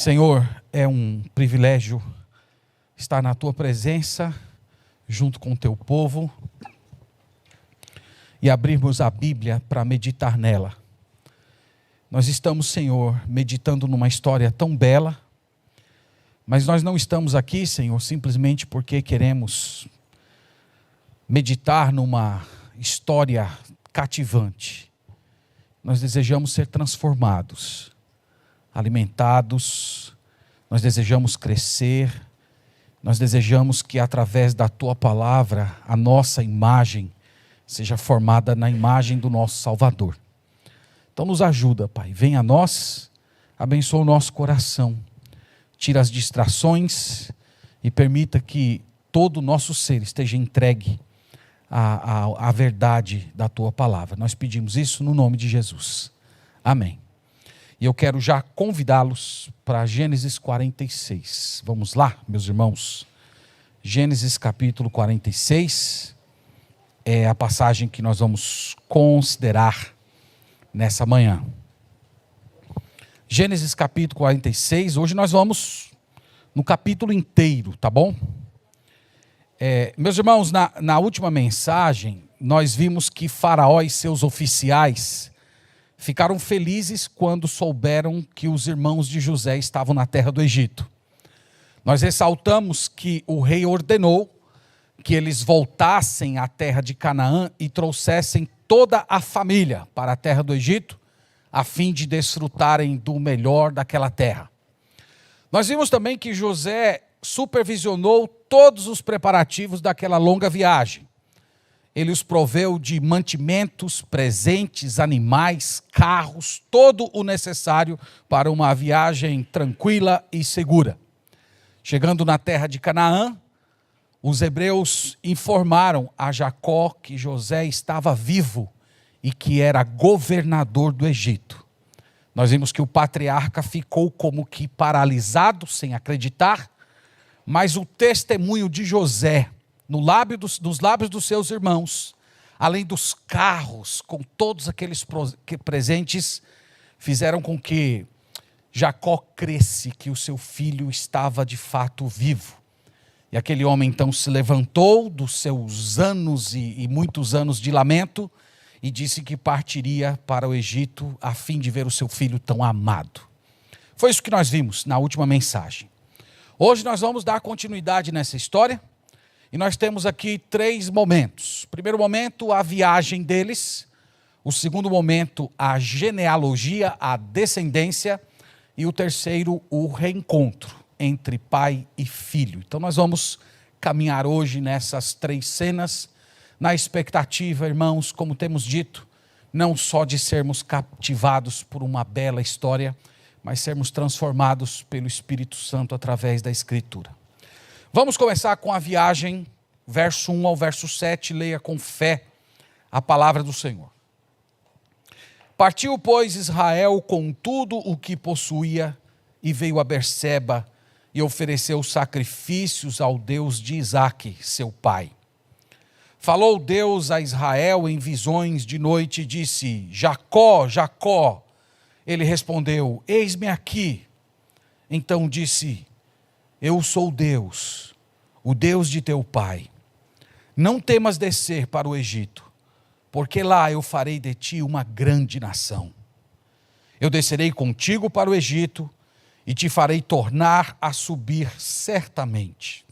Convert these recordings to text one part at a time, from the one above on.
Senhor, é um privilégio estar na Tua presença, junto com o Teu povo, e abrirmos a Bíblia para meditar nela. Nós estamos, Senhor, meditando numa história tão bela, mas nós não estamos aqui, Senhor, simplesmente porque queremos meditar numa história cativante. Nós desejamos ser transformados, alimentados, nós desejamos crescer, nós desejamos que através da Tua palavra a nossa imagem seja formada na imagem do nosso Salvador. Então nos ajuda, Pai, vem a nós, abençoa o nosso coração, tira as distrações e permita que todo o nosso ser esteja entregue à verdade da Tua palavra. Nós pedimos isso no nome de Jesus. Amém. E eu quero já convidá-los para Gênesis 46. Vamos lá, meus irmãos. Gênesis capítulo 46 é a passagem que nós vamos considerar nessa manhã. Gênesis capítulo 46, hoje nós vamos no capítulo inteiro, tá bom? Meus irmãos, na última mensagem, nós vimos que Faraó e seus oficiais ficaram felizes quando souberam que os irmãos de José estavam na terra do Egito. Nós ressaltamos que o rei ordenou que eles voltassem à terra de Canaã e trouxessem toda a família para a terra do Egito, a fim de desfrutarem do melhor daquela terra. Nós vimos também que José supervisionou todos os preparativos daquela longa viagem. Ele os proveu de mantimentos, presentes, animais, carros, todo o necessário para uma viagem tranquila e segura. Chegando na terra de Canaã, os hebreus informaram a Jacó que José estava vivo e que era governador do Egito. Nós vimos que o patriarca ficou como que paralisado, sem acreditar, mas o testemunho de José, nos lábios dos seus irmãos, além dos carros, com todos aqueles presentes, fizeram com que Jacó cresce que o seu filho estava de fato vivo. E aquele homem então se levantou dos seus anos e muitos anos de lamento e disse que partiria para o Egito a fim de ver o seu filho tão amado. Foi isso que nós vimos na última mensagem. Hoje nós vamos dar continuidade nessa história e nós temos aqui 3 momentos. O primeiro momento, a viagem deles. O segundo momento, a genealogia, a descendência. E o terceiro, o reencontro entre pai e filho. Então nós vamos caminhar hoje nessas 3 cenas, na expectativa, irmãos, como temos dito, não só de sermos cativados por uma bela história, mas sermos transformados pelo Espírito Santo através da Escritura. Vamos começar com a viagem, verso 1 ao verso 7, leia com fé a palavra do Senhor. Partiu, pois, Israel com tudo o que possuía e veio a Berseba e ofereceu sacrifícios ao Deus de Isaque, seu pai. Falou Deus a Israel em visões de noite e disse: Jacó, Jacó. Ele respondeu: eis-me aqui. Então disse: eu sou Deus, o Deus de teu pai. Não temas descer para o Egito, porque lá eu farei de ti uma grande nação. Eu descerei contigo para o Egito e te farei tornar a subir certamente.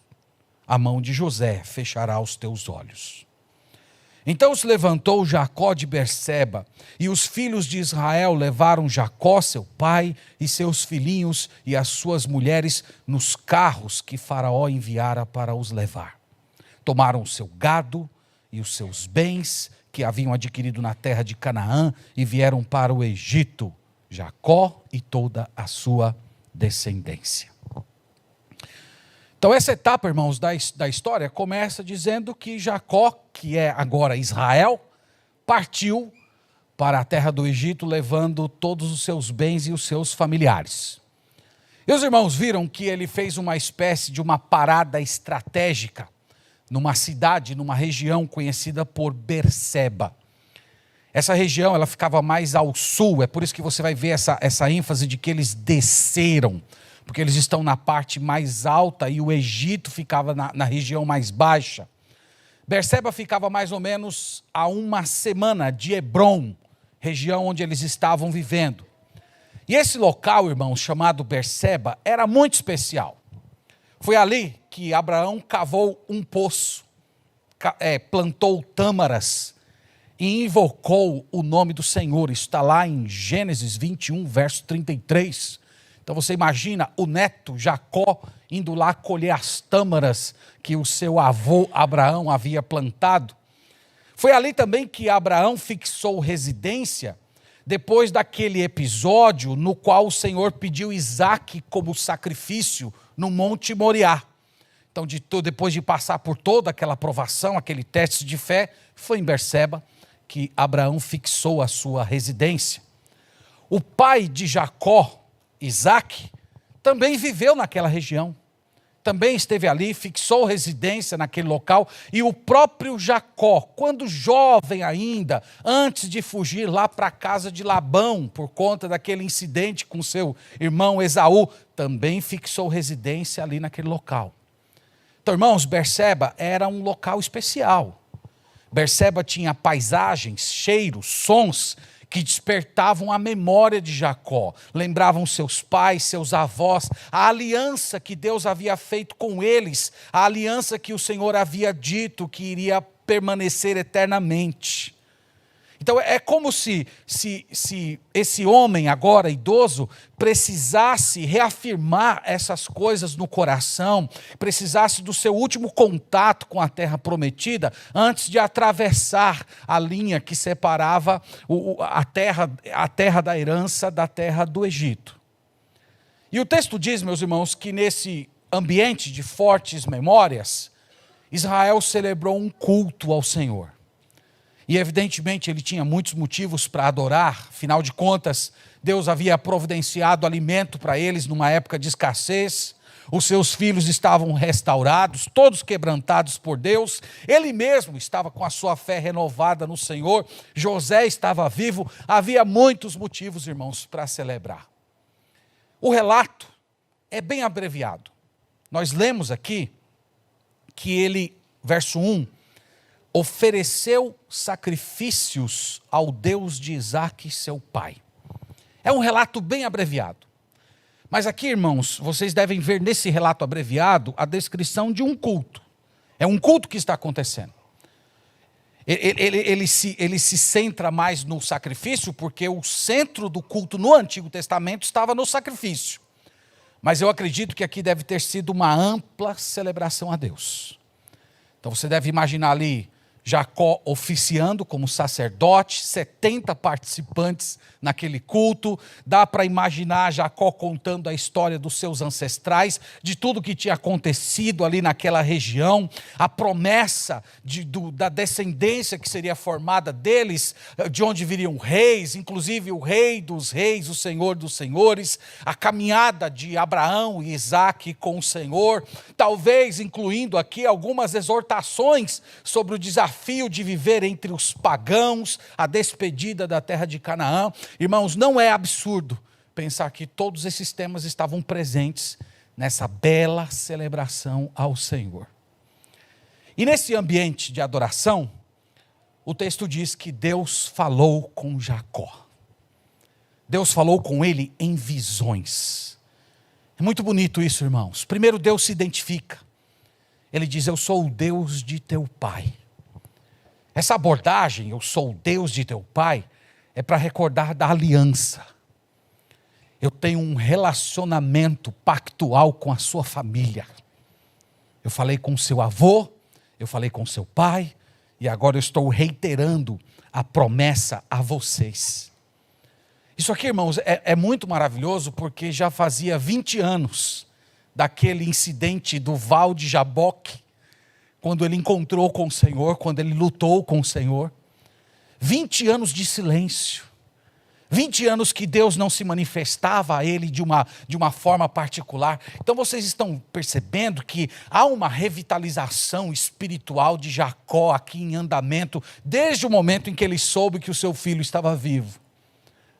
A mão de José fechará os teus olhos. Então se levantou Jacó de Berseba, e os filhos de Israel levaram Jacó, seu pai, e seus filhinhos e as suas mulheres nos carros que Faraó enviara para os levar. Tomaram o seu gado e os seus bens que haviam adquirido na terra de Canaã e vieram para o Egito, Jacó e toda a sua descendência. Então essa etapa, irmãos, da história começa dizendo que Jacó, que é agora Israel, partiu para a terra do Egito levando todos os seus bens e os seus familiares. E os irmãos viram que ele fez uma espécie de uma parada estratégica numa cidade, numa região conhecida por Berseba. Essa região ela ficava mais ao sul, é por isso que você vai ver essa ênfase de que eles desceram, porque eles estão na parte mais alta e o Egito ficava na região mais baixa. Berseba ficava mais ou menos a 1 semana de Hebrom, região onde eles estavam vivendo. E esse local, irmãos, chamado Berseba, era muito especial. Foi ali que Abraão cavou um poço, plantou tâmaras e invocou o nome do Senhor. Isso está lá em Gênesis 21, verso 33. Então você imagina o neto Jacó indo lá colher as tâmaras que o seu avô Abraão havia plantado. Foi ali também que Abraão fixou residência, depois daquele episódio no qual o Senhor pediu Isaque como sacrifício no Monte Moriá. Então, depois de passar por toda aquela provação, aquele teste de fé, foi em Berseba que Abraão fixou a sua residência. O pai de Jacó, Isaque, também viveu naquela região. Também esteve ali, fixou residência naquele local. E o próprio Jacó, quando jovem ainda, antes de fugir lá para a casa de Labão, por conta daquele incidente com seu irmão Esaú, também fixou residência ali naquele local. Então, irmãos, Berseba era um local especial. Berseba tinha paisagens, cheiros, sons que despertavam a memória de Jacó, lembravam seus pais, seus avós, a aliança que Deus havia feito com eles, a aliança que o Senhor havia dito que iria permanecer eternamente. Então é como se esse homem agora idoso precisasse reafirmar essas coisas no coração, precisasse do seu último contato com a terra prometida antes de atravessar a linha que separava a terra da herança da terra do Egito. E o texto diz, meus irmãos, que nesse ambiente de fortes memórias, Israel celebrou um culto ao Senhor. E evidentemente ele tinha muitos motivos para adorar, afinal de contas, Deus havia providenciado alimento para eles numa época de escassez, os seus filhos estavam restaurados, todos quebrantados por Deus, ele mesmo estava com a sua fé renovada no Senhor, José estava vivo, havia muitos motivos, irmãos, para celebrar. O relato é bem abreviado. Nós lemos aqui que ele, verso 1, ofereceu sacrifícios ao Deus de Isaque, seu pai. É um relato bem abreviado. Mas aqui, irmãos, vocês devem ver nesse relato abreviado a descrição de um culto. É um culto que está acontecendo. Ele se centra mais no sacrifício, porque o centro do culto no Antigo Testamento estava no sacrifício. Mas eu acredito que aqui deve ter sido uma ampla celebração a Deus. Então você deve imaginar ali Jacó oficiando como sacerdote, 70 participantes naquele culto. Dá para imaginar Jacó contando a história dos seus ancestrais, de tudo que tinha acontecido ali naquela região, a promessa da descendência que seria formada deles, de onde viriam reis, inclusive o rei dos reis, o senhor dos senhores, a caminhada de Abraão e Isaque com o Senhor, talvez incluindo aqui algumas exortações sobre o desafio de viver entre os pagãos, a despedida da terra de Canaã. Irmãos, não é absurdo pensar que todos esses temas estavam presentes nessa bela celebração ao Senhor. E nesse ambiente de adoração, o texto diz que Deus falou com Jacó. Deus falou com ele em visões. É muito bonito isso, irmãos. Primeiro, Deus se identifica. Ele diz: eu sou o Deus de teu pai. Essa abordagem, eu sou o Deus de teu pai, é para recordar da aliança. Eu tenho um relacionamento pactual com a sua família. Eu falei com seu avô, eu falei com seu pai, e agora eu estou reiterando a promessa a vocês. Isso aqui, irmãos, é muito maravilhoso, porque já fazia 20 anos daquele incidente do Val de Jaboque, quando ele encontrou com o Senhor, quando ele lutou com o Senhor. 20 anos de silêncio. 20 anos que Deus não se manifestava a ele de uma forma particular. Então vocês estão percebendo que há uma revitalização espiritual de Jacó aqui em andamento, desde o momento em que ele soube que o seu filho estava vivo.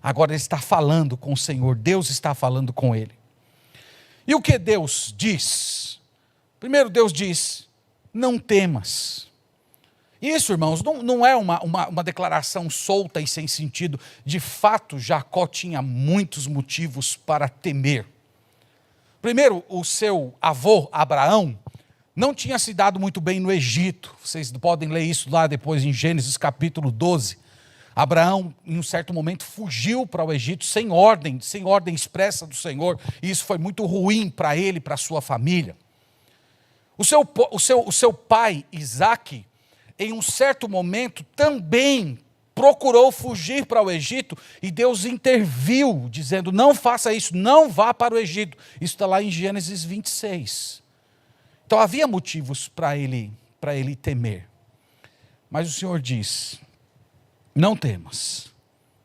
Agora ele está falando com o Senhor, Deus está falando com ele. E o que Deus diz? Primeiro Deus diz, não temas. Isso, irmãos, não é uma declaração solta e sem sentido. De fato, Jacó tinha muitos motivos para temer. Primeiro, o seu avô, Abraão, não tinha se dado muito bem no Egito. Vocês podem ler isso lá depois em Gênesis capítulo 12. Abraão, em um certo momento, fugiu para o Egito sem ordem expressa do Senhor. E isso foi muito ruim para ele e para a sua família. O seu pai, Isaque, em um certo momento, também procurou fugir para o Egito e Deus interviu, dizendo, não faça isso, não vá para o Egito. Isso está lá em Gênesis 26. Então havia motivos para ele temer. Mas o Senhor diz, não temas,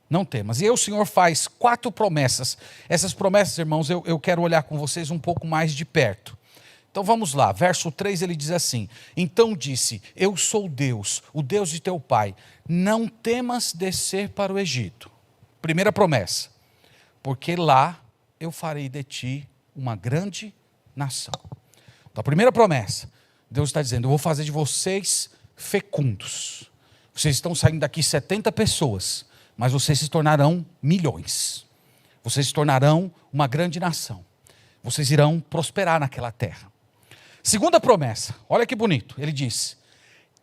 não temas. E aí o Senhor faz 4 promessas. Essas promessas, irmãos, eu quero olhar com vocês um pouco mais de perto. Então vamos lá, verso 3 ele diz assim, então disse, eu sou Deus, o Deus de teu pai, não temas descer para o Egito. Primeira promessa, porque lá eu farei de ti uma grande nação. Então a primeira promessa, Deus está dizendo, eu vou fazer de vocês fecundos. Vocês estão saindo daqui 70 pessoas, mas vocês se tornarão milhões. Vocês se tornarão uma grande nação. Vocês irão prosperar naquela terra. Segunda promessa, olha que bonito, ele diz,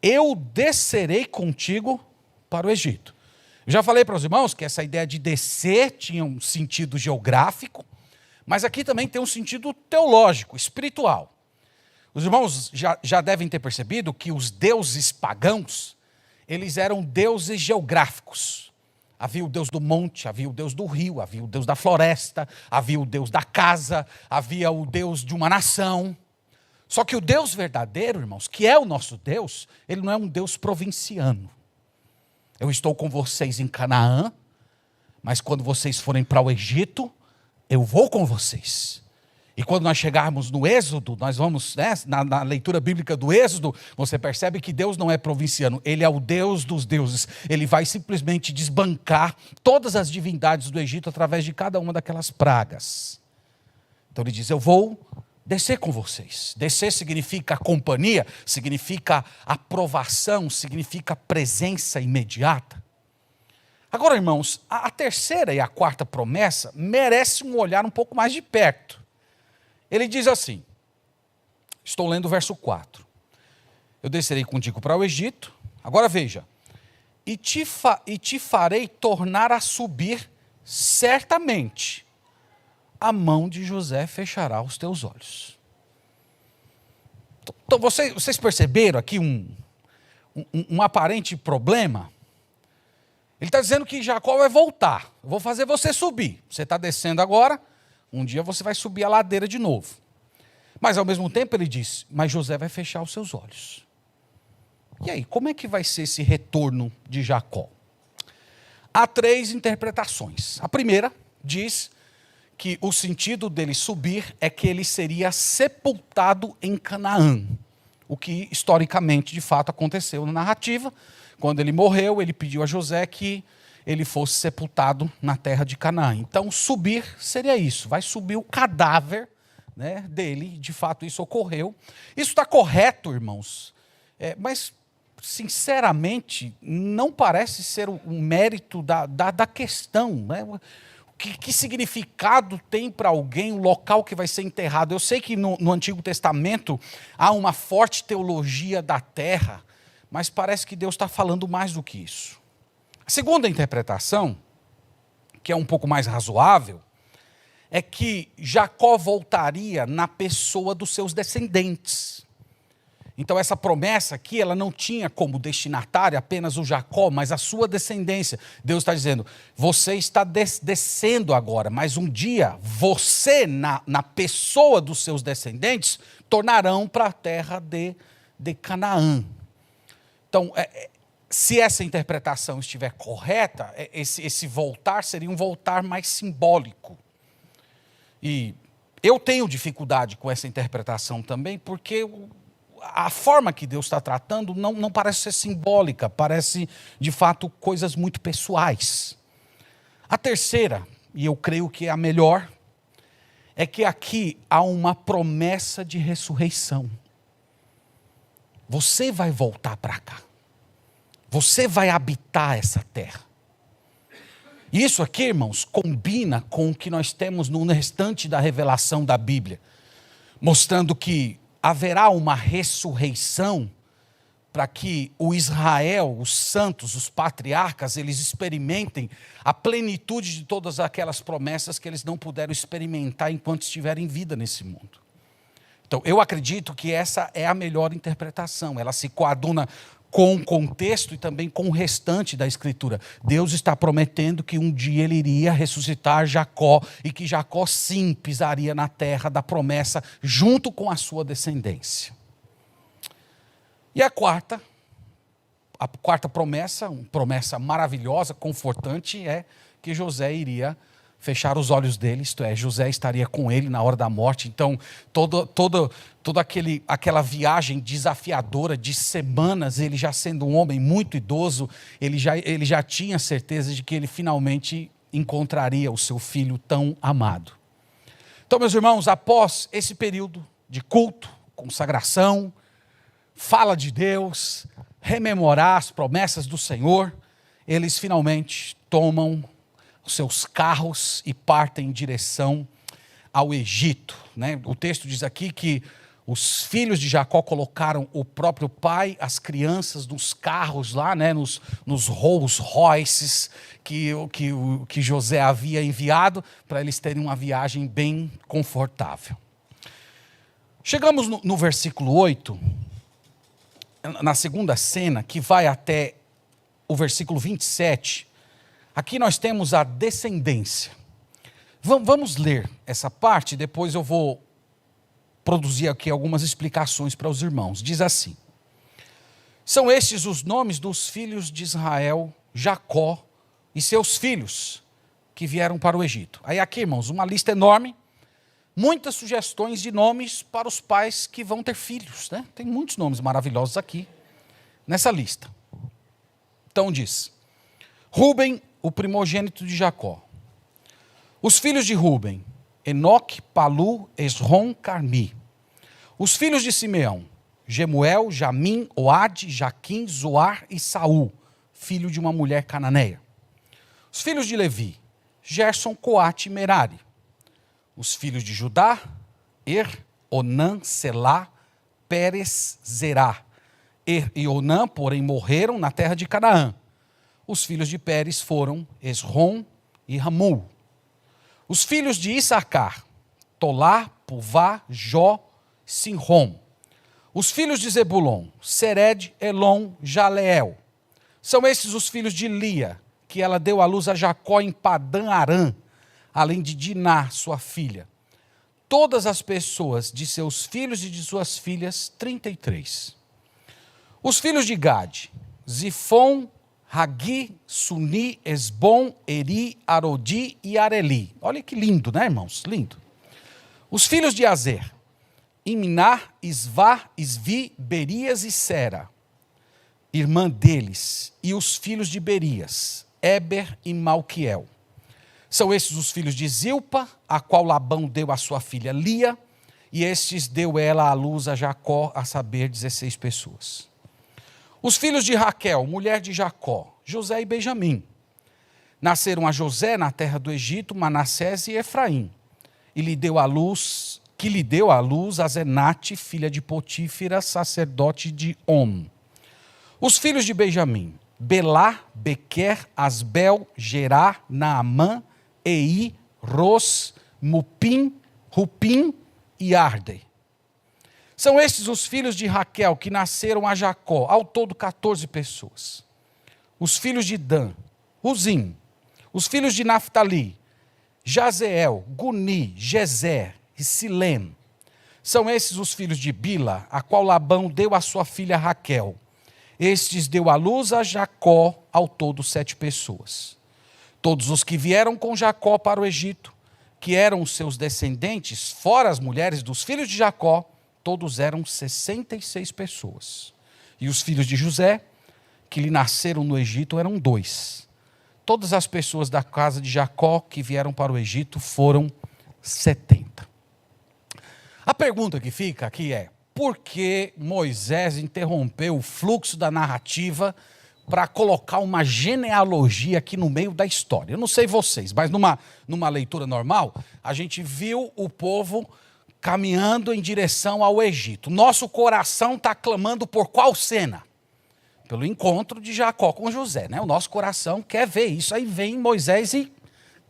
eu descerei contigo para o Egito. Eu já falei para os irmãos que essa ideia de descer tinha um sentido geográfico, mas aqui também tem um sentido teológico, espiritual. Os irmãos já devem ter percebido que os deuses pagãos, eles eram deuses geográficos. Havia o Deus do monte, havia o Deus do rio, havia o Deus da floresta, havia o Deus da casa, havia o Deus de uma nação. Só que o Deus verdadeiro, irmãos, que é o nosso Deus, ele não é um Deus provinciano. Eu estou com vocês em Canaã, mas quando vocês forem para o Egito, eu vou com vocês. E quando nós chegarmos no Êxodo, nós vamos, na leitura bíblica do Êxodo, você percebe que Deus não é provinciano, ele é o Deus dos deuses. Ele vai simplesmente desbancar todas as divindades do Egito através de cada uma daquelas pragas. Então ele diz, eu vou descer com vocês. Descer significa companhia, significa aprovação, significa presença imediata. Agora, irmãos, a terceira e a quarta promessa merece um olhar um pouco mais de perto. Ele diz assim, estou lendo o verso 4. Eu descerei contigo para o Egito, agora veja, e te farei tornar a subir certamente. A mão de José fechará os teus olhos. Então vocês perceberam aqui um aparente problema? Ele está dizendo que Jacó vai voltar. Eu vou fazer você subir. Você está descendo agora, um dia você vai subir a ladeira de novo. Mas ao mesmo tempo ele diz, mas José vai fechar os seus olhos. E aí, como é que vai ser esse retorno de Jacó? Há 3 interpretações. A primeira diz que o sentido dele subir é que ele seria sepultado em Canaã. O que historicamente, de fato, aconteceu na narrativa. Quando ele morreu, ele pediu a José que ele fosse sepultado na terra de Canaã. Então, subir seria isso. Vai subir o cadáver, né, dele. De fato, isso ocorreu. Isso está correto, irmãos. Mas, sinceramente, não parece ser um mérito da questão, né? Que significado tem para alguém o local que vai ser enterrado? Eu sei que no Antigo Testamento há uma forte teologia da terra, mas parece que Deus está falando mais do que isso. A segunda interpretação, que é um pouco mais razoável, é que Jacó voltaria na pessoa dos seus descendentes. Então essa promessa aqui, ela não tinha como destinatário apenas o Jacó, mas a sua descendência. Deus está dizendo, você está descendo agora, mas um dia você, na pessoa dos seus descendentes, tornarão para a terra de Canaã. Então, se essa interpretação estiver correta, esse voltar seria um voltar mais simbólico. E eu tenho dificuldade com essa interpretação também, porque a forma que Deus está tratando não parece ser simbólica, parece, de fato, coisas muito pessoais. A terceira, e eu creio que é a melhor, é que aqui há uma promessa de ressurreição. Você vai voltar para cá. Você vai habitar essa terra. E isso aqui, irmãos, combina com o que nós temos no restante da revelação da Bíblia, mostrando que haverá uma ressurreição para que o Israel, os santos, os patriarcas, eles experimentem a plenitude de todas aquelas promessas que eles não puderam experimentar enquanto estiverem em vida nesse mundo. Então, eu acredito que essa é a melhor interpretação. Ela se coaduna com o contexto e também com o restante da Escritura. Deus está prometendo que um dia ele iria ressuscitar Jacó e que Jacó sim pisaria na terra da promessa junto com a sua descendência. E a quarta promessa, uma promessa maravilhosa, confortante, é que José iria fechar os olhos dele, isto é, José estaria com ele na hora da morte. Então, toda aquela viagem desafiadora de semanas, ele já sendo um homem muito idoso, ele já tinha certeza de que ele finalmente encontraria o seu filho tão amado. Então, meus irmãos, após esse período de culto, consagração, fala de Deus, rememorar as promessas do Senhor, eles finalmente tomam os seus carros e partem em direção ao Egito, né? O texto diz aqui que os filhos de Jacó colocaram o próprio pai, as crianças, nos carros lá, né? nos Rolls Royces que José havia enviado para eles terem uma viagem bem confortável. Chegamos no versículo 8, na segunda cena, que vai até o versículo 27, aqui nós temos a descendência. Vamos ler essa parte, depois eu vou produzir aqui algumas explicações para os irmãos. Diz assim: são estes os nomes dos filhos de Israel, Jacó e seus filhos, que vieram para o Egito. Aí aqui, irmãos, uma lista enorme, muitas sugestões de nomes para os pais que vão ter filhos, né? Tem muitos nomes maravilhosos aqui, nessa lista. Então diz: Rúben, o primogênito de Jacó. Os filhos de Rúben: Enoque, Palu, Esrom, Carmi. Os filhos de Simeão: Gemuel, Jamim, Oade, Jaquim, Zoar e Saul, filho de uma mulher cananeia. Os filhos de Levi: Gerson, Coate e Merari. Os filhos de Judá: Onã, Selá, Pérez, Zerá. E Onã, porém, morreram na terra de Canaã. Os filhos de Pérez foram Esrom e Ramul. Os filhos de Issacar: Tolá, Puvá, Jó, Sinrom. Os filhos de Zebulon: Sered, Elon, Jaleel. São esses os filhos de Lia, que ela deu à luz a Jacó em Padã Arã, além de Diná, sua filha. Todas as pessoas de seus filhos e de suas filhas, 33. Os filhos de Gade: Zifon, Hagi, Suni, Esbom, Eri, Arodi e Areli. Olha que lindo, né, irmãos? Lindo. Os filhos de Azer: Imná, Isvá, Isvi, Berias e Sera, irmã deles. E os filhos de Berias: Eber e Malquiel. São esses os filhos de Zilpa, a qual Labão deu à sua filha Lia, e estes deu ela à luz a Jacó, a saber, 16 pessoas. Os filhos de Raquel, mulher de Jacó: José e Benjamim. Nasceram a José na terra do Egito, Manassés e Efraim. E lhe deu à luz a Zenate, filha de Potífera, sacerdote de On. Os filhos de Benjamim: Belá, Bequer, Asbel, Gerá, Naamã, Ei, Ros, Mupim, Rupim e Arde. São estes os filhos de Raquel que nasceram a Jacó, ao todo 14 pessoas. Os filhos de Dan: Uzim. Os filhos de Naftali: Jazeel, Guni, Gezer e Silem. São esses os filhos de Bila, a qual Labão deu à sua filha Raquel. Estes deu à luz a Jacó, ao todo 7 pessoas. Todos os que vieram com Jacó para o Egito, que eram os seus descendentes, fora as mulheres dos filhos de Jacó, todos eram 66 pessoas. E os filhos de José, que lhe nasceram no Egito, eram 2. Todas as pessoas da casa de Jacó que vieram para o Egito foram 70. A pergunta que fica aqui é: por que Moisés interrompeu o fluxo da narrativa para colocar uma genealogia aqui no meio da história? Eu não sei vocês, mas numa leitura normal, a gente viu o povo caminhando em direção ao Egito. Nosso coração está clamando por qual cena? Pelo encontro de Jacó com José, né? O nosso coração quer ver isso. Aí vem Moisés e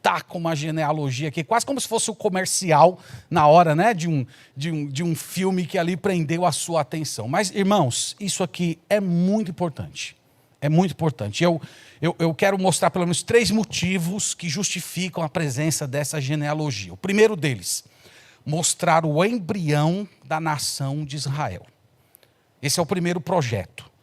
taca uma genealogia aqui, quase como se fosse o comercial na hora, né, de um filme que ali prendeu a sua atenção. Mas, irmãos, isso aqui é muito importante. É muito importante. Eu quero mostrar pelo menos 3 motivos que justificam a presença dessa genealogia. O primeiro deles, mostrar o embrião da nação de Israel. Esse é o primeiro projeto.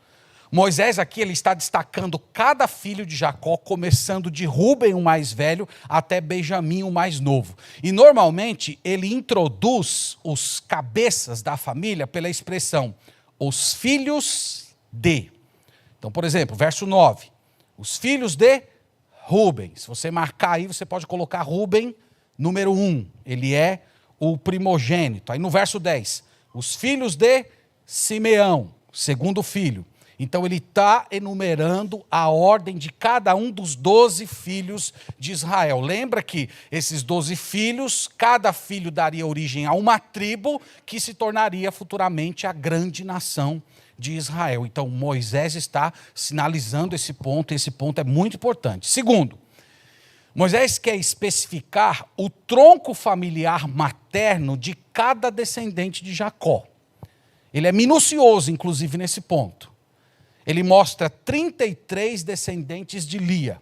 Moisés aqui ele está destacando cada filho de Jacó, começando de Rúben, o mais velho, até Benjamim, o mais novo. E normalmente ele introduz os cabeças da família pela expressão os filhos de. Então, por exemplo, verso 9, os filhos de Rúben. Se você marcar aí, você pode colocar Rúben, número 1, ele é o primogênito. Aí no verso 10, os filhos de Simeão, segundo filho. Então ele está enumerando a ordem de cada um dos 12 filhos de Israel. Lembra que esses 12 filhos, cada filho daria origem a uma tribo que se tornaria futuramente a grande nação de Israel. Então Moisés está sinalizando esse ponto, e esse ponto é muito importante. Segundo, Moisés quer especificar o tronco familiar materno de cada descendente de Jacó. Ele é minucioso, inclusive, nesse ponto. Ele mostra 33 descendentes de Lia.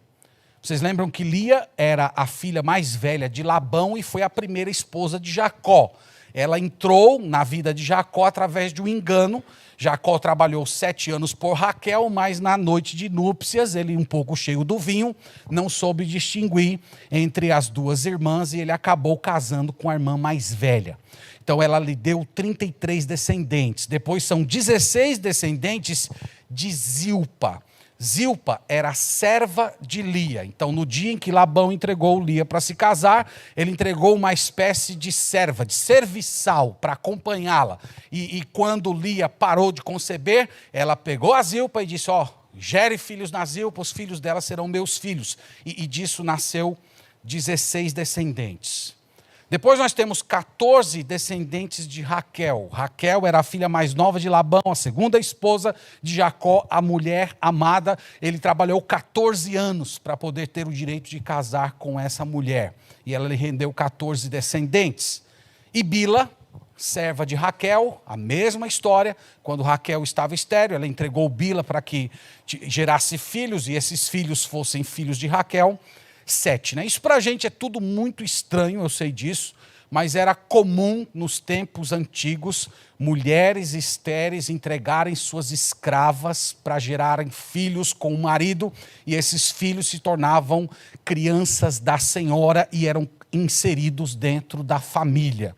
Vocês lembram que Lia era a filha mais velha de Labão e foi a primeira esposa de Jacó. Ela entrou na vida de Jacó através de um engano. Jacó trabalhou 7 anos por Raquel, mas na noite de núpcias, ele um pouco cheio do vinho, não soube distinguir entre as duas irmãs e ele acabou casando com a irmã mais velha. Então ela lhe deu 33 descendentes. Depois são 16 descendentes de Zilpa. Zilpa era serva de Lia. Então, no dia em que Labão entregou Lia para se casar, ele entregou uma espécie de serva, de serviçal, para acompanhá-la. E quando Lia parou de conceber, ela pegou a Zilpa e disse, gere filhos na Zilpa, os filhos dela serão meus filhos. E disso nasceu 16 descendentes. Depois nós temos 14 descendentes de Raquel. Raquel era a filha mais nova de Labão, a segunda esposa de Jacó, a mulher amada. Ele trabalhou 14 anos para poder ter o direito de casar com essa mulher. E ela lhe rendeu 14 descendentes. E Bila, serva de Raquel, a mesma história. Quando Raquel estava estéril, ela entregou Bila para que gerasse filhos, e esses filhos fossem filhos de Raquel. 7, né? Isso para a gente é tudo muito estranho, eu sei disso, mas era comum nos tempos antigos mulheres estéreis entregarem suas escravas para gerarem filhos com o marido, e esses filhos se tornavam crianças da senhora e eram inseridos dentro da família.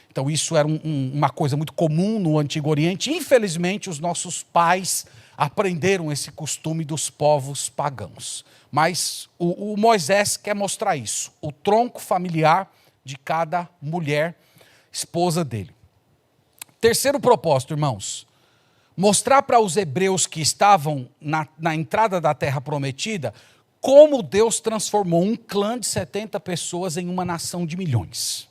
Então isso era uma coisa muito comum no Antigo Oriente. Infelizmente, os nossos pais aprenderam esse costume dos povos pagãos. Mas o Moisés quer mostrar isso, o tronco familiar de cada mulher, esposa dele. Terceiro propósito, irmãos, mostrar para os hebreus que estavam na entrada da terra prometida, como Deus transformou um clã de 70 pessoas em uma nação de milhões.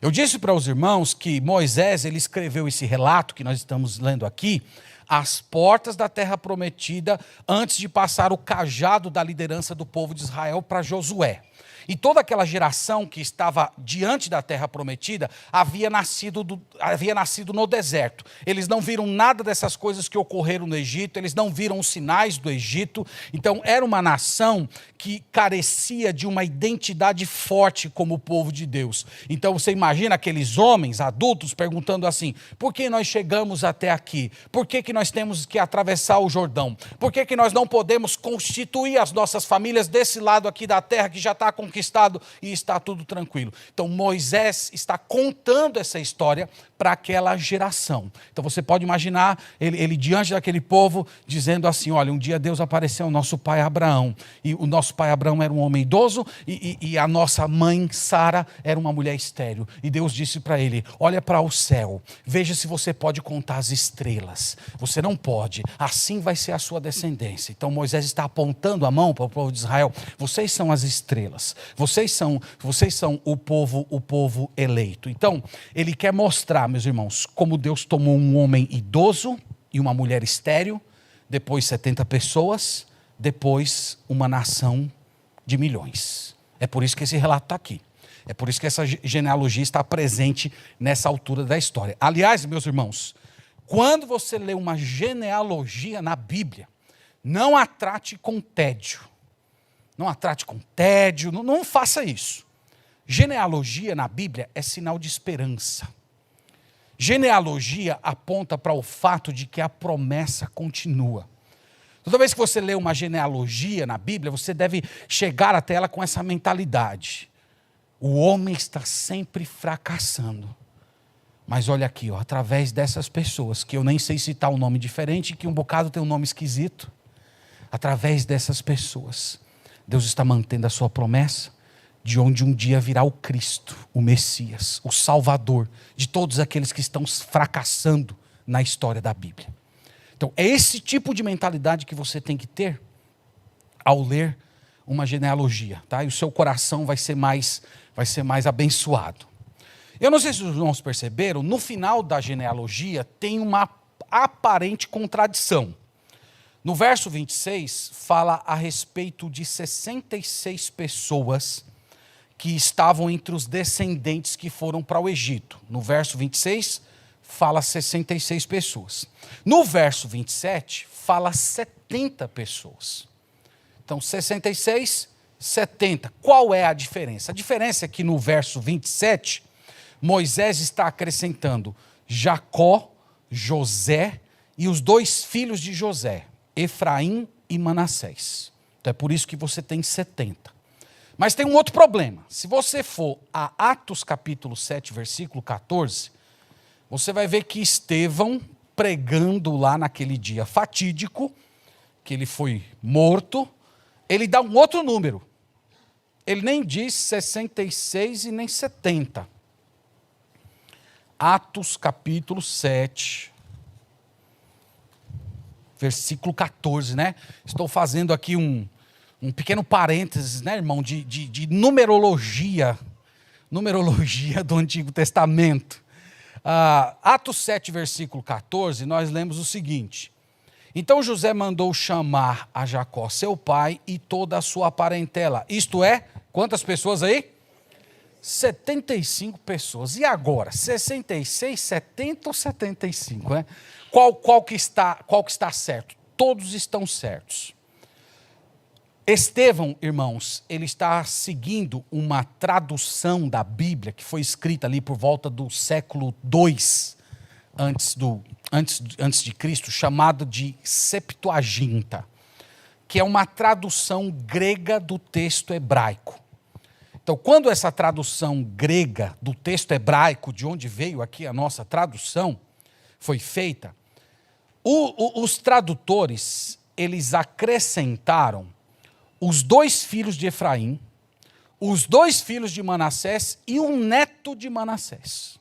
Eu disse para os irmãos que Moisés ele escreveu esse relato que nós estamos lendo aqui, às portas da terra prometida, antes de passar o cajado da liderança do povo de Israel para Josué. E toda aquela geração que estava diante da terra prometida havia nascido no deserto. Eles não viram nada dessas coisas que ocorreram no Egito, eles não viram os sinais do Egito. Então era uma nação que carecia de uma identidade forte como o povo de Deus. Então você imagina aqueles homens adultos perguntando assim, por que nós chegamos até aqui? Por que nós temos que atravessar o Jordão? Por que nós não podemos constituir as nossas famílias desse lado aqui da terra que já está acontecendo? conquistado e está tudo tranquilo. Então Moisés está contando essa história para aquela geração. Então você pode imaginar ele diante daquele povo dizendo assim: olha, um dia Deus apareceu ao nosso pai Abraão, e o nosso pai Abraão era um homem idoso e a nossa mãe Sara era uma mulher estéril. E Deus disse para ele: olha para o céu, veja se você pode contar as estrelas. Você não pode, assim vai ser a sua descendência. Então Moisés está apontando a mão para o povo de Israel: vocês são as estrelas, vocês são o povo eleito. Então ele quer mostrar, meus irmãos, como Deus tomou um homem idoso e uma mulher estéril, depois 70 pessoas, depois uma nação de milhões. É por isso que esse relato está aqui. É por isso que essa genealogia está presente nessa altura da história. Aliás, meus irmãos, quando você lê uma genealogia na Bíblia, não a trate com tédio. Não a trate com tédio, não faça isso. Genealogia na Bíblia é sinal de esperança. Genealogia aponta para o fato de que a promessa continua. Toda vez que você lê uma genealogia na Bíblia, você deve chegar até ela com essa mentalidade: o homem está sempre fracassando. Mas olha aqui, ó, através dessas pessoas, que eu nem sei citar um nome diferente, que um bocado tem um nome esquisito, através dessas pessoas, Deus está mantendo a sua promessa, de onde um dia virá o Cristo, o Messias, o Salvador de todos aqueles que estão fracassando na história da Bíblia. Então, é esse tipo de mentalidade que você tem que ter ao ler uma genealogia, tá? E o seu coração vai ser mais abençoado. Eu não sei se os irmãos perceberam, no final da genealogia tem uma aparente contradição. No verso 26, fala a respeito de 66 pessoas que estavam entre os descendentes que foram para o Egito. No verso 26, fala 66 pessoas. No verso 27, fala 70 pessoas. Então, 66, 70. Qual é a diferença? A diferença é que no verso 27, Moisés está acrescentando Jacó, José e os dois filhos de José, Efraim e Manassés. Então é por isso que você tem 70. Mas tem um outro problema. Se você for a Atos capítulo 7, versículo 14, você vai ver que Estevão, pregando lá naquele dia fatídico, que ele foi morto, ele dá um outro número. Ele nem diz 66 e nem 70. Atos capítulo 7, versículo 14, né? Estou fazendo aqui um pequeno parênteses, né, irmão, de numerologia do Antigo Testamento. Atos 7, versículo 14, nós lemos o seguinte: então José mandou chamar a Jacó, seu pai, e toda a sua parentela. Isto é, quantas pessoas aí? 75 pessoas. E agora? 66, 70 ou 75? Né? Qual que está certo? Todos estão certos. Estevão, irmãos, ele está seguindo uma tradução da Bíblia que foi escrita ali por volta do século II antes de Cristo, chamado de Septuaginta, que é uma tradução grega do texto hebraico. Então, quando essa tradução grega do texto hebraico, de onde veio aqui a nossa tradução, foi feita, os tradutores, eles acrescentaram os dois filhos de Efraim, os dois filhos de Manassés e um neto de Manassés.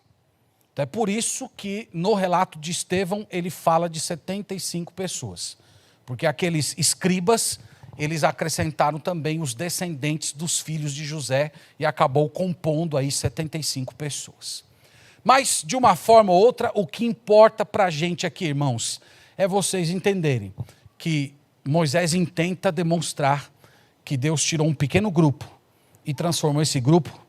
Então é por isso que no relato de Estevão ele fala de 75 pessoas. Porque aqueles escribas, eles acrescentaram também os descendentes dos filhos de José e acabou compondo aí 75 pessoas. Mas, de uma forma ou outra, o que importa para a gente aqui, irmãos, é vocês entenderem que Moisés intenta demonstrar que Deus tirou um pequeno grupo e transformou esse grupo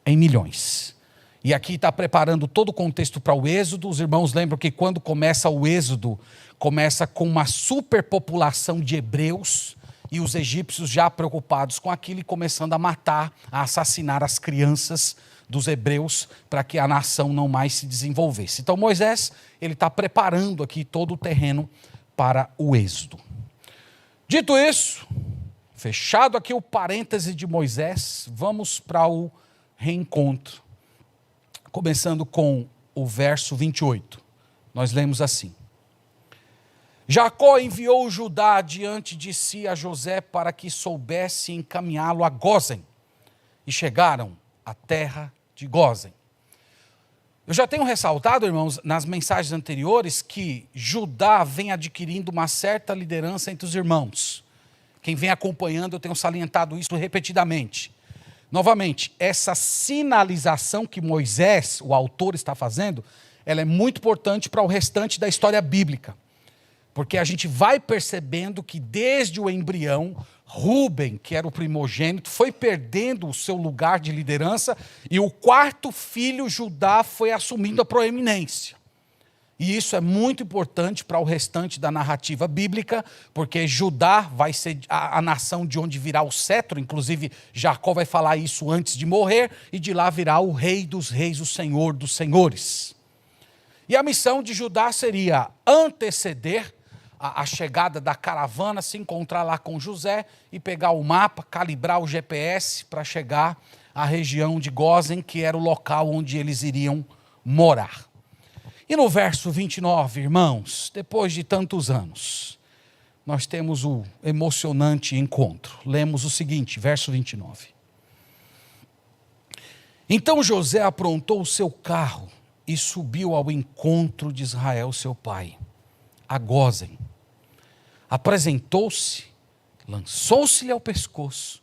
em milhões. E aqui está preparando todo o contexto para o Êxodo. Os irmãos lembram que quando começa o Êxodo, começa com uma superpopulação de hebreus e os egípcios já preocupados com aquilo e começando a matar, a assassinar as crianças dos hebreus para que a nação não mais se desenvolvesse. Então Moisés, ele está preparando aqui todo o terreno para o Êxodo. Dito isso, Fechado aqui o parêntese de Moisés, vamos para o reencontro. Começando com o verso 28. Nós lemos assim: Jacó enviou Judá diante de si a José para que soubesse encaminhá-lo a Gósen. E chegaram à terra de Gósen. Eu já tenho ressaltado, irmãos, nas mensagens anteriores, que Judá vem adquirindo uma certa liderança entre os irmãos. Quem vem acompanhando, eu tenho salientado isso repetidamente. Novamente, essa sinalização que Moisés, o autor, está fazendo, ela é muito importante para o restante da história bíblica. Porque a gente vai percebendo que desde o embrião, Rúben, que era o primogênito, foi perdendo o seu lugar de liderança e o quarto filho, Judá, foi assumindo a proeminência. E isso é muito importante para o restante da narrativa bíblica, porque Judá vai ser a nação de onde virá o cetro, inclusive Jacó vai falar isso antes de morrer, e de lá virá o rei dos reis, o senhor dos senhores. E a missão de Judá seria anteceder a chegada da caravana, se encontrar lá com José e pegar o mapa, calibrar o GPS para chegar à região de Gósen, que era o local onde eles iriam morar. E no verso 29, irmãos, depois de tantos anos, nós temos o emocionante encontro. Lemos o seguinte, verso 29. Então José aprontou o seu carro e subiu ao encontro de Israel, seu pai, a Gósen. Apresentou-se, lançou-se-lhe ao pescoço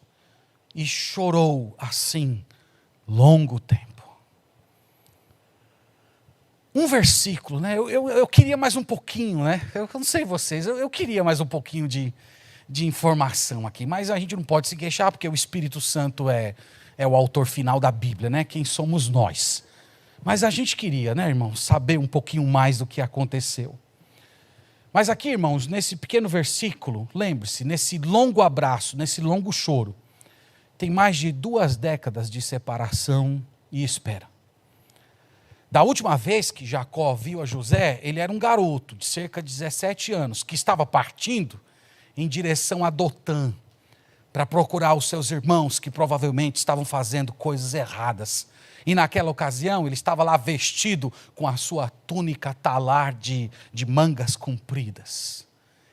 e chorou assim longo tempo. Um versículo, né? Eu queria mais um pouquinho, né? Eu não sei vocês, eu queria mais um pouquinho de informação aqui, mas a gente não pode se queixar porque o Espírito Santo é o autor final da Bíblia, né? Quem somos nós? Mas a gente queria, né, irmão, saber um pouquinho mais do que aconteceu. Mas aqui, irmãos, nesse pequeno versículo, lembre-se, nesse longo abraço, nesse longo choro, tem mais de 2 décadas de separação e espera. Da última vez que Jacó viu a José, ele era um garoto de cerca de 17 anos, que estava partindo em direção a Dotã, para procurar os seus irmãos que provavelmente estavam fazendo coisas erradas. E naquela ocasião ele estava lá vestido com a sua túnica talar de mangas compridas.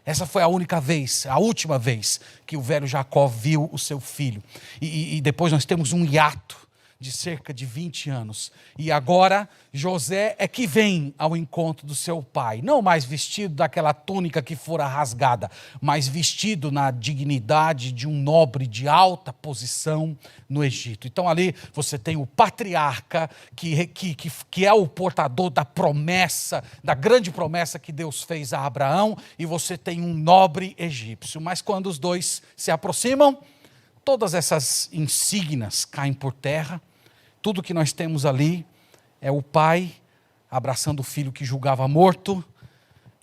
Essa foi a única vez, a última vez que o velho Jacó viu o seu filho. E depois nós temos um hiato de cerca de 20 anos. E agora José é que vem ao encontro do seu pai. Não mais vestido daquela túnica que fora rasgada, mas vestido na dignidade de um nobre de alta posição no Egito. Então ali você tem o patriarca que é o portador da promessa, da grande promessa que Deus fez a Abraão, e você tem um nobre egípcio. Mas quando os dois se aproximam, todas essas insígnias caem por terra. Tudo que nós temos ali é o pai abraçando o filho que julgava morto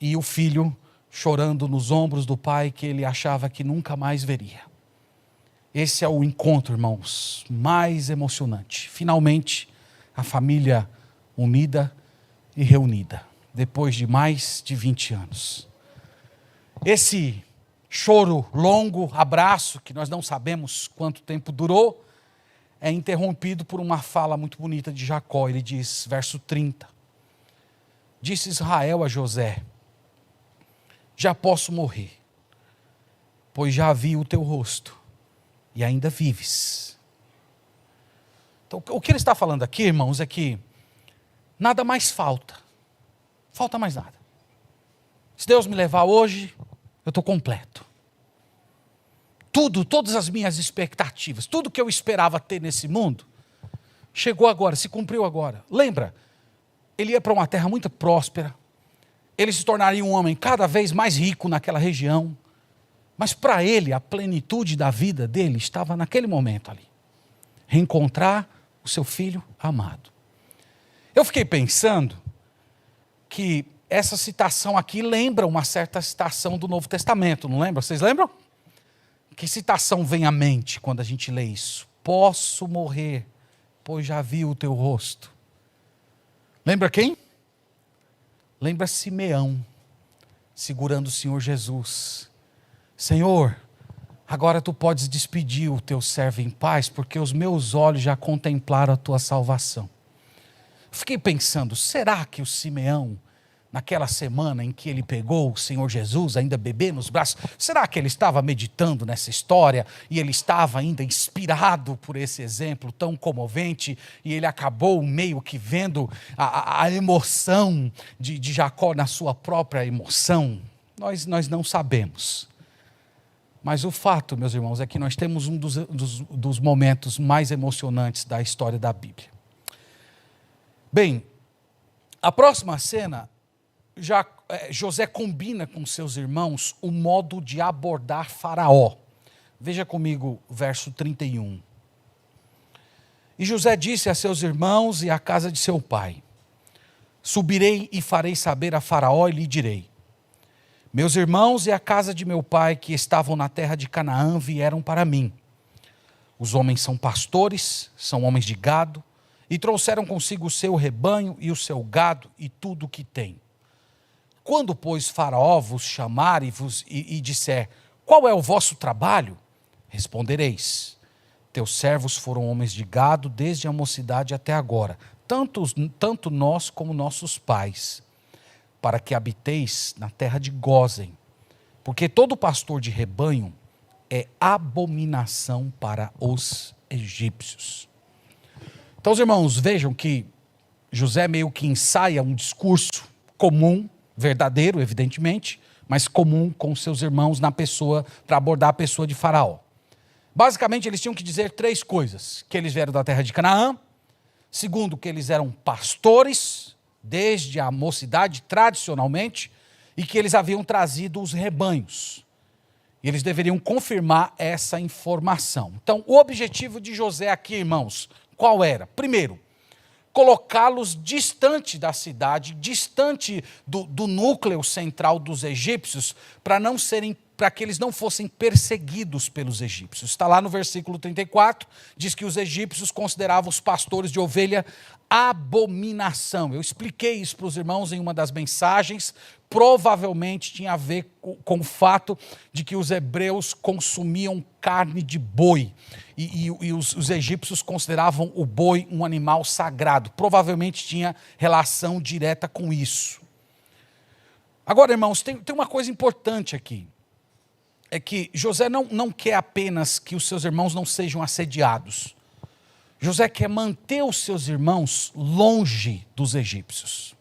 e o filho chorando nos ombros do pai que ele achava que nunca mais veria. Esse é o encontro, irmãos, mais emocionante. Finalmente, a família unida e reunida, depois de mais de 20 anos. Esse choro longo, abraço, que nós não sabemos quanto tempo durou, é interrompido por uma fala muito bonita de Jacó. Ele diz, verso 30, disse Israel a José, já posso morrer, pois já vi o teu rosto e ainda vives. Então, o que ele está falando aqui, irmãos, é que nada mais falta mais nada. Se Deus me levar hoje, eu estou completo. Todas as minhas expectativas, tudo que eu esperava ter nesse mundo, chegou agora, se cumpriu agora. Lembra, ele ia para uma terra muito próspera, ele se tornaria um homem cada vez mais rico naquela região, mas para ele, a plenitude da vida dele estava naquele momento ali. Reencontrar o seu filho amado. Eu fiquei pensando que essa citação aqui lembra uma certa citação do Novo Testamento, não lembra? Vocês lembram? Que citação vem à mente quando a gente lê isso? Posso morrer, pois já vi o teu rosto. Lembra quem? Lembra Simeão, segurando o Senhor Jesus. Senhor, agora tu podes despedir o teu servo em paz, porque os meus olhos já contemplaram a tua salvação. Fiquei pensando, será que o Simeão, naquela semana em que ele pegou o Senhor Jesus, ainda bebê nos braços, será que ele estava meditando nessa história e ele estava ainda inspirado por esse exemplo tão comovente e ele acabou meio que vendo a emoção de Jacó na sua própria emoção? Nós não sabemos. Mas o fato, meus irmãos, é que nós temos um dos momentos mais emocionantes da história da Bíblia. Bem, a próxima cena, José combina com seus irmãos o modo de abordar Faraó. Veja comigo o verso 31. E José disse a seus irmãos e à casa de seu pai: subirei e farei saber a Faraó e lhe direi: meus irmãos e a casa de meu pai que estavam na terra de Canaã vieram para mim. Os homens são pastores, são homens de gado, e trouxeram consigo o seu rebanho e o seu gado e tudo o que tem. Quando, pois, Faraó vos chamar e disser: qual é o vosso trabalho? Respondereis: teus servos foram homens de gado desde a mocidade até agora, tanto nós como nossos pais, para que habiteis na terra de Gósen, porque todo pastor de rebanho é abominação para os egípcios. Então, os irmãos, vejam que José meio que ensaia um discurso comum, verdadeiro, evidentemente, mas comum com seus irmãos para abordar a pessoa de Faraó. Basicamente, eles tinham que dizer 3 coisas: que eles vieram da terra de Canaã, segundo, que eles eram pastores, desde a mocidade, tradicionalmente, e que eles haviam trazido os rebanhos. E eles deveriam confirmar essa informação. Então, o objetivo de José aqui, irmãos, qual era? Primeiro, colocá-los distante da cidade, distante do núcleo central dos egípcios, para que eles não fossem perseguidos pelos egípcios. Está lá no versículo 34, diz que os egípcios consideravam os pastores de ovelha abominação. Eu expliquei isso para os irmãos em uma das mensagens. Provavelmente tinha a ver com o fato de que os hebreus consumiam carne de boi e os egípcios consideravam o boi um animal sagrado. Provavelmente tinha relação direta com isso. Agora, irmãos, tem uma coisa importante aqui. É que José não quer apenas que os seus irmãos não sejam assediados. José quer manter os seus irmãos longe dos egípcios.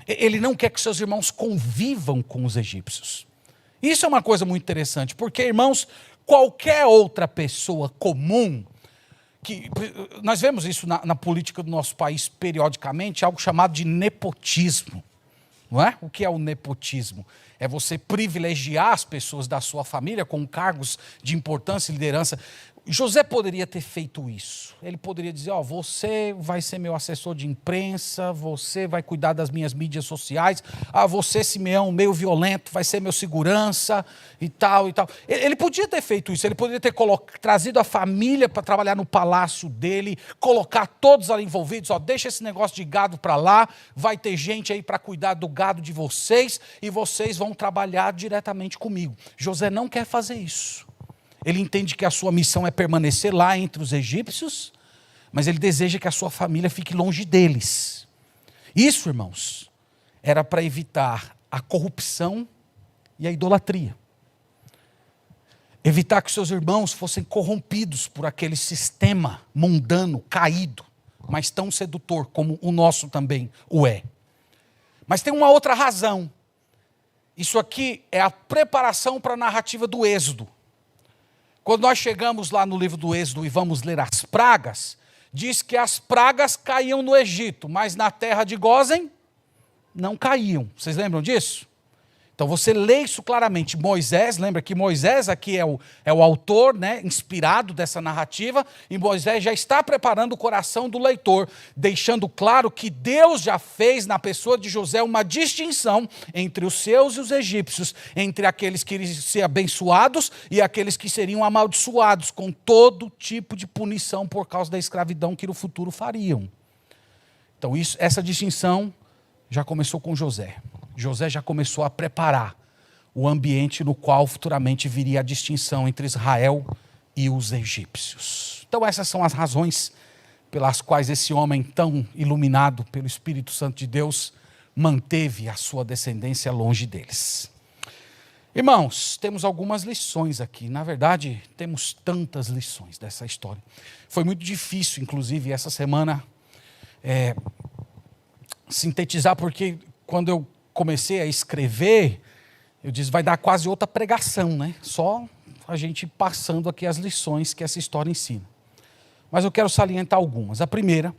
Ele não quer que seus irmãos convivam com os egípcios. Isso é uma coisa muito interessante, porque, irmãos, qualquer outra pessoa comum, nós vemos isso na política do nosso país periodicamente, algo chamado de nepotismo. Não é? O que é o nepotismo? É você privilegiar as pessoas da sua família com cargos de importância e liderança. José poderia ter feito isso. Ele poderia dizer: você vai ser meu assessor de imprensa, você vai cuidar das minhas mídias sociais, você, Simeão, meio violento, vai ser meu segurança e tal e tal. Ele podia ter feito isso, ele poderia ter trazido a família para trabalhar no palácio dele, colocar todos ali envolvidos: deixa esse negócio de gado para lá, vai ter gente aí para cuidar do gado de vocês e vocês vão trabalhar diretamente comigo. José não quer fazer isso. Ele entende que a sua missão é permanecer lá entre os egípcios, mas ele deseja que a sua família fique longe deles. Isso, irmãos, era para evitar a corrupção e a idolatria. Evitar que seus irmãos fossem corrompidos por aquele sistema mundano, caído, mas tão sedutor como o nosso também o é. Mas tem uma outra razão. Isso aqui é a preparação para a narrativa do Êxodo. Quando nós chegamos lá no livro do Êxodo e vamos ler as pragas, diz que as pragas caíam no Egito, mas na terra de Gósen não caíam. Vocês lembram disso? Então você lê isso claramente. Moisés, lembra que Moisés aqui é o autor, né, inspirado dessa narrativa, e Moisés já está preparando o coração do leitor, deixando claro que Deus já fez na pessoa de José uma distinção entre os seus e os egípcios, entre aqueles que iriam ser abençoados e aqueles que seriam amaldiçoados, com todo tipo de punição por causa da escravidão que no futuro fariam. Então essa distinção já começou com José. José já começou a preparar o ambiente no qual futuramente viria a distinção entre Israel e os egípcios. Então essas são as razões pelas quais esse homem tão iluminado pelo Espírito Santo de Deus manteve a sua descendência longe deles. Irmãos, temos algumas lições aqui. Na verdade, temos tantas lições dessa história. Foi muito difícil, inclusive, essa semana, sintetizar, porque quando eu comecei a escrever, eu disse, vai dar quase outra pregação, né? Só a gente passando aqui as lições que essa história ensina. Mas eu quero salientar algumas. A primeira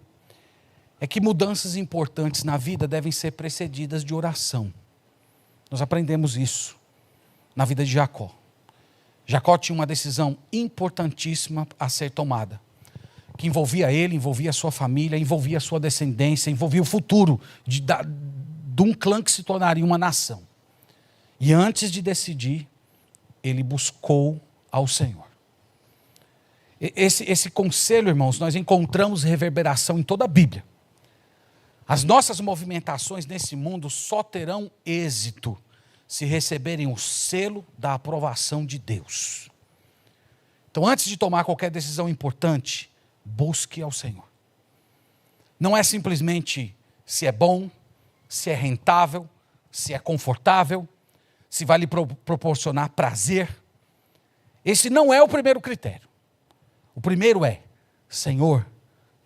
é que mudanças importantes na vida devem ser precedidas de oração. Nós aprendemos isso na vida de Jacó. Jacó tinha uma decisão importantíssima a ser tomada, que envolvia ele, envolvia a sua família, envolvia a sua descendência, envolvia o futuro de um clã que se tornaria uma nação. E antes de decidir, ele buscou ao Senhor. Esse conselho, irmãos, nós encontramos reverberação em toda a Bíblia. As nossas movimentações nesse mundo só terão êxito se receberem o selo da aprovação de Deus. Então, antes de tomar qualquer decisão importante, busque ao Senhor. Não é simplesmente se é bom, se é rentável, se é confortável, se vai lhe proporcionar prazer. Esse não é o primeiro critério. O primeiro é, Senhor,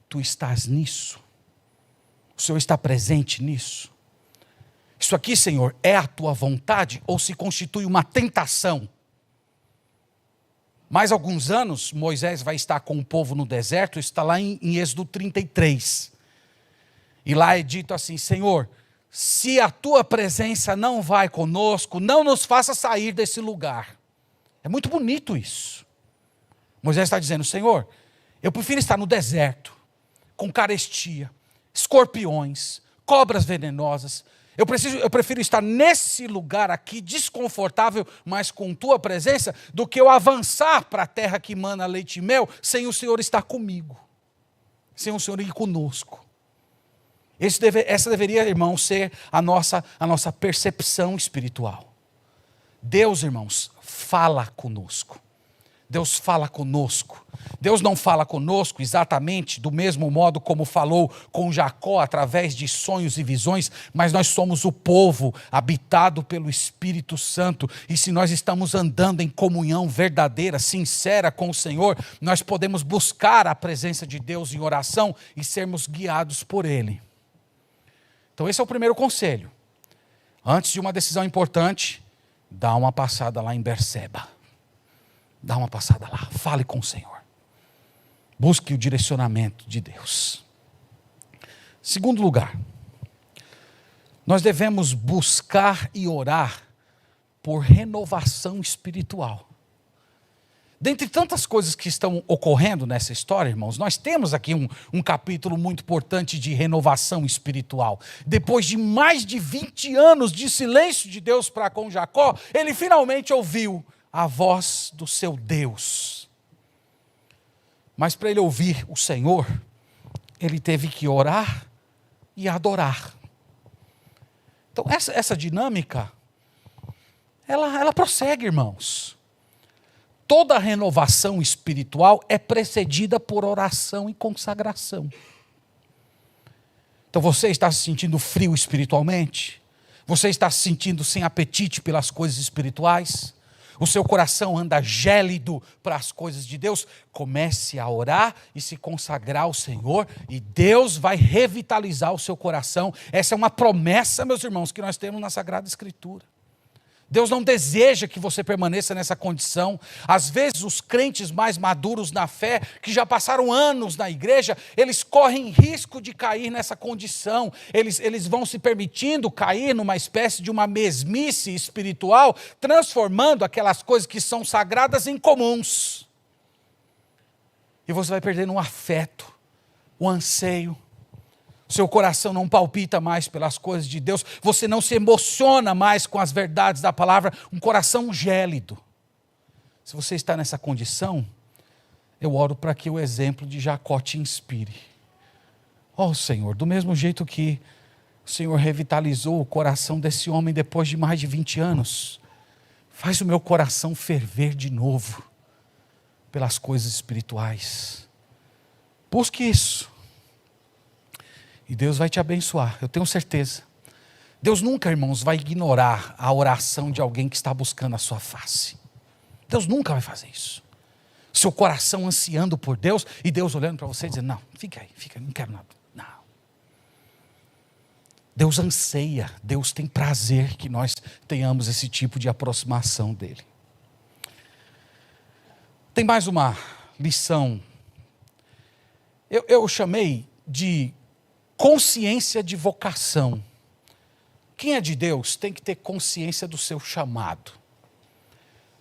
Tu estás nisso. O Senhor está presente nisso. Isso aqui, Senhor, é a Tua vontade ou se constitui uma tentação? Mais alguns anos, Moisés vai estar com o povo no deserto, está lá em Êxodo 33. E lá é dito assim, Senhor, se a Tua presença não vai conosco, não nos faça sair desse lugar. É muito bonito isso. Moisés está dizendo, Senhor, eu prefiro estar no deserto, com carestia, escorpiões, cobras venenosas. Eu prefiro estar nesse lugar aqui, desconfortável, mas com Tua presença, do que eu avançar para a terra que mana leite e mel, sem o Senhor estar comigo, sem o Senhor ir conosco. Essa deveria, irmão, ser a nossa percepção espiritual. Deus, irmãos, fala conosco. Deus fala conosco. Deus não fala conosco exatamente do mesmo modo como falou com Jacó através de sonhos e visões, mas nós somos o povo habitado pelo Espírito Santo e se nós estamos andando em comunhão verdadeira, sincera com o Senhor, nós podemos buscar a presença de Deus em oração e sermos guiados por Ele. Então esse é o primeiro conselho. Antes de uma decisão importante, dá uma passada lá em Berseba. Dá uma passada lá, fale com o Senhor. Busque o direcionamento de Deus. Segundo lugar, nós devemos buscar e orar por renovação espiritual. Dentre tantas coisas que estão ocorrendo nessa história, irmãos, nós temos aqui um capítulo muito importante de renovação espiritual. Depois de mais de 20 anos de silêncio de Deus para com Jacó, ele finalmente ouviu a voz do seu Deus. Mas para ele ouvir o Senhor, ele teve que orar e adorar. Então essa dinâmica, ela prossegue, irmãos. Toda renovação espiritual é precedida por oração e consagração. Então você está se sentindo frio espiritualmente? Você está se sentindo sem apetite pelas coisas espirituais? O seu coração anda gélido para as coisas de Deus? Comece a orar e se consagrar ao Senhor e Deus vai revitalizar o seu coração. Essa é uma promessa, meus irmãos, que nós temos na Sagrada Escritura. Deus não deseja que você permaneça nessa condição. Às vezes os crentes mais maduros na fé, que já passaram anos na igreja, eles correm risco de cair nessa condição. Eles vão se permitindo cair numa espécie de uma mesmice espiritual, transformando aquelas coisas que são sagradas em comuns. E você vai perdendo o afeto, o anseio. Seu coração não palpita mais pelas coisas de Deus, você não se emociona mais com as verdades da palavra, um coração gélido. Se você está nessa condição, eu oro para que o exemplo de Jacó te inspire. Oh Senhor, do mesmo jeito que o Senhor revitalizou o coração desse homem depois de mais de 20 anos, Faz o meu coração ferver de novo pelas coisas espirituais. Busque isso. E Deus vai te abençoar, eu tenho certeza. Deus nunca, irmãos, vai ignorar a oração de alguém que está buscando a sua face. Deus nunca vai fazer isso. Seu coração ansiando por Deus e Deus olhando para você e dizendo, não, fica aí, não quero nada. Não. Deus anseia, Deus tem prazer que nós tenhamos esse tipo de aproximação dele. Tem mais uma lição. Eu chamei de consciência de vocação. Quem é de Deus tem que ter consciência do seu chamado.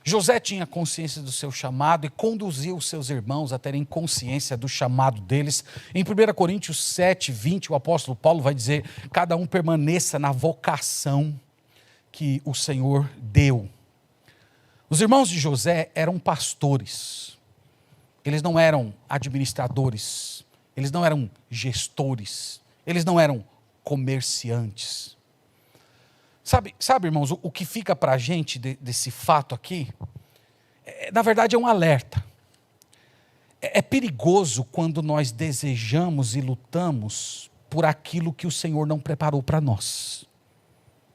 José tinha consciência do seu chamado e conduziu os seus irmãos a terem consciência do chamado deles. Em 1 Coríntios 7, 20, o apóstolo Paulo vai dizer, cada um permaneça na vocação que o Senhor deu. Os irmãos de José eram pastores. Eles não eram administradores. Eles não eram gestores. Eles não eram comerciantes. Sabe, irmãos, o que fica para a gente desse fato aqui, na verdade é um alerta. É perigoso quando nós desejamos e lutamos por aquilo que o Senhor não preparou para nós.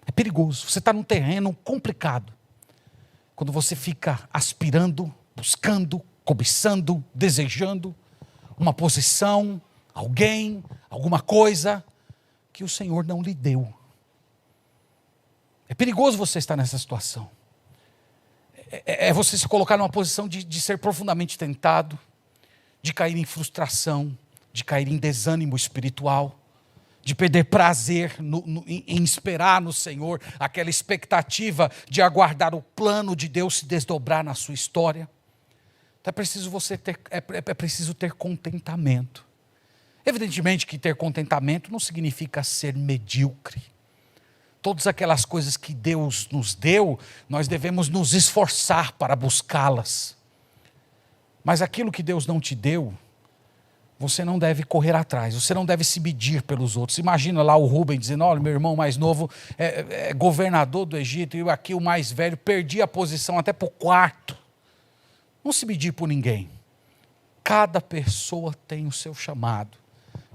É perigoso, você está num terreno complicado. Quando você fica aspirando, buscando, cobiçando, desejando uma posição, alguém, alguma coisa que o Senhor não lhe deu. É perigoso você estar nessa situação. É você se colocar numa posição de ser profundamente tentado, de cair em frustração, de cair em desânimo espiritual, de perder prazer em esperar no Senhor, aquela expectativa de aguardar o plano de Deus se desdobrar na sua história. Então é preciso ter contentamento. Evidentemente que ter contentamento não significa ser medíocre. Todas aquelas coisas que Deus nos deu, nós devemos nos esforçar para buscá-las. Mas aquilo que Deus não te deu, você não deve correr atrás, você não deve se medir pelos outros. Imagina lá o Rubem dizendo, olha, meu irmão mais novo é governador do Egito, e eu aqui o mais velho, perdi a posição até para o quarto. Não se medir por ninguém. Cada pessoa tem o seu chamado,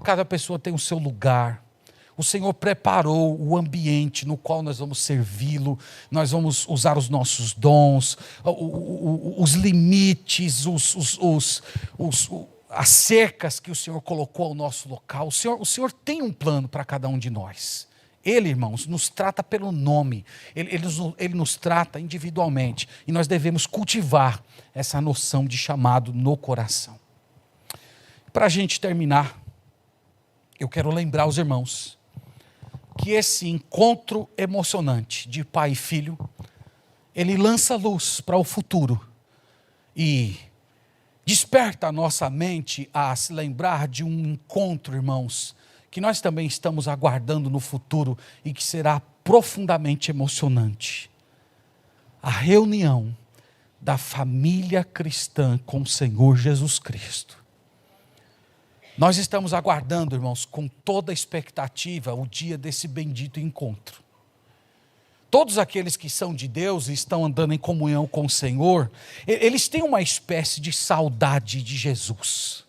cada pessoa tem o seu lugar. O Senhor preparou o ambiente no qual nós vamos servi-lo, nós vamos usar os nossos dons, os limites, as cercas que o Senhor colocou ao nosso local. O Senhor tem um plano para cada um de nós. Ele, irmãos, nos trata pelo nome, ele nos trata individualmente, e nós devemos cultivar essa noção de chamado no coração. Para a gente terminar, eu quero lembrar os irmãos que esse encontro emocionante de pai e filho, ele lança luz para o futuro e desperta a nossa mente a se lembrar de um encontro, irmãos, que nós também estamos aguardando no futuro e que será profundamente emocionante. A reunião da família cristã com o Senhor Jesus Cristo. Nós estamos aguardando, irmãos, com toda a expectativa, o dia desse bendito encontro. Todos aqueles que são de Deus e estão andando em comunhão com o Senhor, eles têm uma espécie de saudade de Jesus.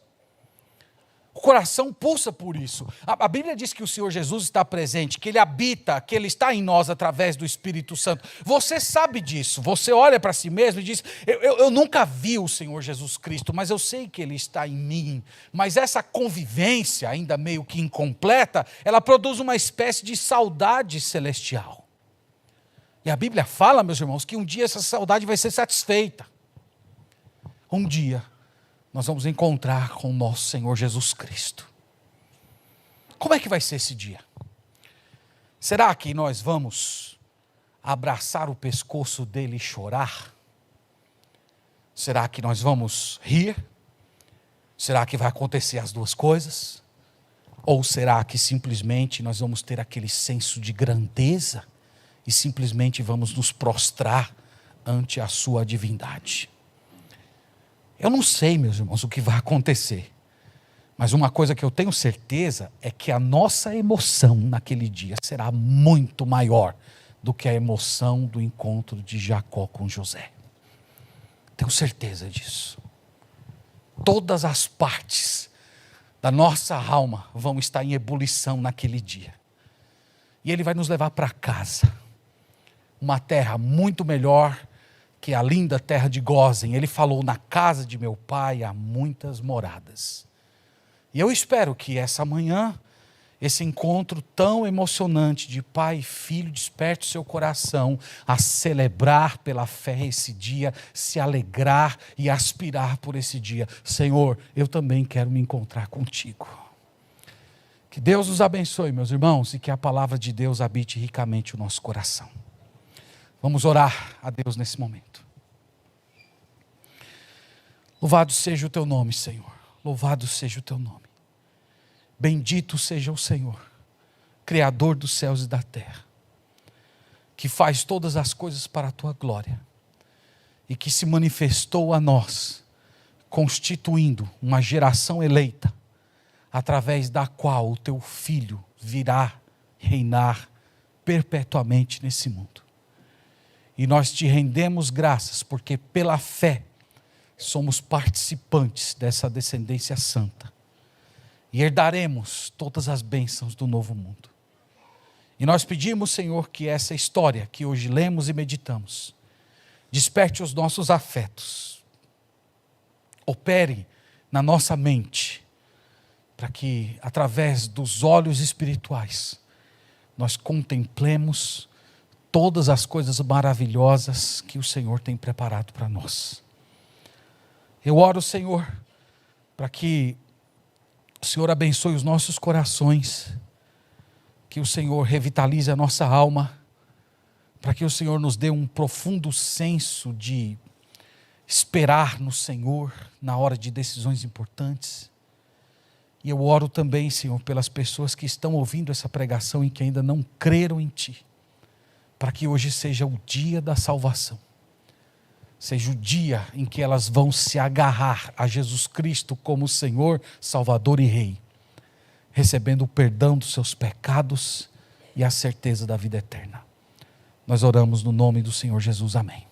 O coração pulsa por isso. A Bíblia diz que o Senhor Jesus está presente, que Ele habita, que Ele está em nós através do Espírito Santo. Você sabe disso, você olha para si mesmo e diz, eu nunca vi o Senhor Jesus Cristo, mas eu sei que Ele está em mim. Mas essa convivência, ainda meio que incompleta, ela produz uma espécie de saudade celestial. E a Bíblia fala, meus irmãos, que um dia essa saudade vai ser satisfeita. Um dia nós vamos encontrar com o nosso Senhor Jesus Cristo. Como é que vai ser esse dia? Será que nós vamos abraçar o pescoço dele e chorar? Será que nós vamos rir? Será que vai acontecer as duas coisas? Ou será que simplesmente nós vamos ter aquele senso de grandeza e simplesmente vamos nos prostrar ante a sua divindade? Eu não sei, meus irmãos, o que vai acontecer. Mas uma coisa que eu tenho certeza é que a nossa emoção naquele dia será muito maior do que a emoção do encontro de Jacó com José. Tenho certeza disso. Todas as partes da nossa alma vão estar em ebulição naquele dia. E Ele vai nos levar para casa. Uma terra muito melhor que a linda terra de Gósen. Ele falou, na casa de meu pai há muitas moradas. E eu espero que essa manhã, esse encontro tão emocionante de pai e filho, desperte o seu coração a celebrar pela fé esse dia, se alegrar e aspirar por esse dia. Senhor, eu também quero me encontrar contigo. Que Deus nos abençoe, meus irmãos, e que a palavra de Deus habite ricamente o nosso coração. Vamos orar a Deus nesse momento. Louvado seja o teu nome, Senhor. Louvado seja o teu nome. Bendito seja o Senhor, Criador dos céus e da terra, que faz todas as coisas para a tua glória e que se manifestou a nós, constituindo uma geração eleita, através da qual o teu Filho virá reinar perpetuamente nesse mundo. E nós te rendemos graças, porque pela fé somos participantes dessa descendência santa. E herdaremos todas as bênçãos do novo mundo. E nós pedimos, Senhor, que essa história que hoje lemos e meditamos, desperte os nossos afetos, opere na nossa mente, para que, através dos olhos espirituais, nós contemplemos todas as coisas maravilhosas que o Senhor tem preparado para nós. Eu oro, Senhor, para que o Senhor abençoe os nossos corações, que o Senhor revitalize a nossa alma, para que o Senhor nos dê um profundo senso de esperar no Senhor na hora de decisões importantes. E eu oro também, Senhor, pelas pessoas que estão ouvindo essa pregação e que ainda não creram em Ti, para que hoje seja o dia da salvação. Seja o dia em que elas vão se agarrar a Jesus Cristo como Senhor, Salvador e Rei, recebendo o perdão dos seus pecados e a certeza da vida eterna. Nós oramos no nome do Senhor Jesus. Amém.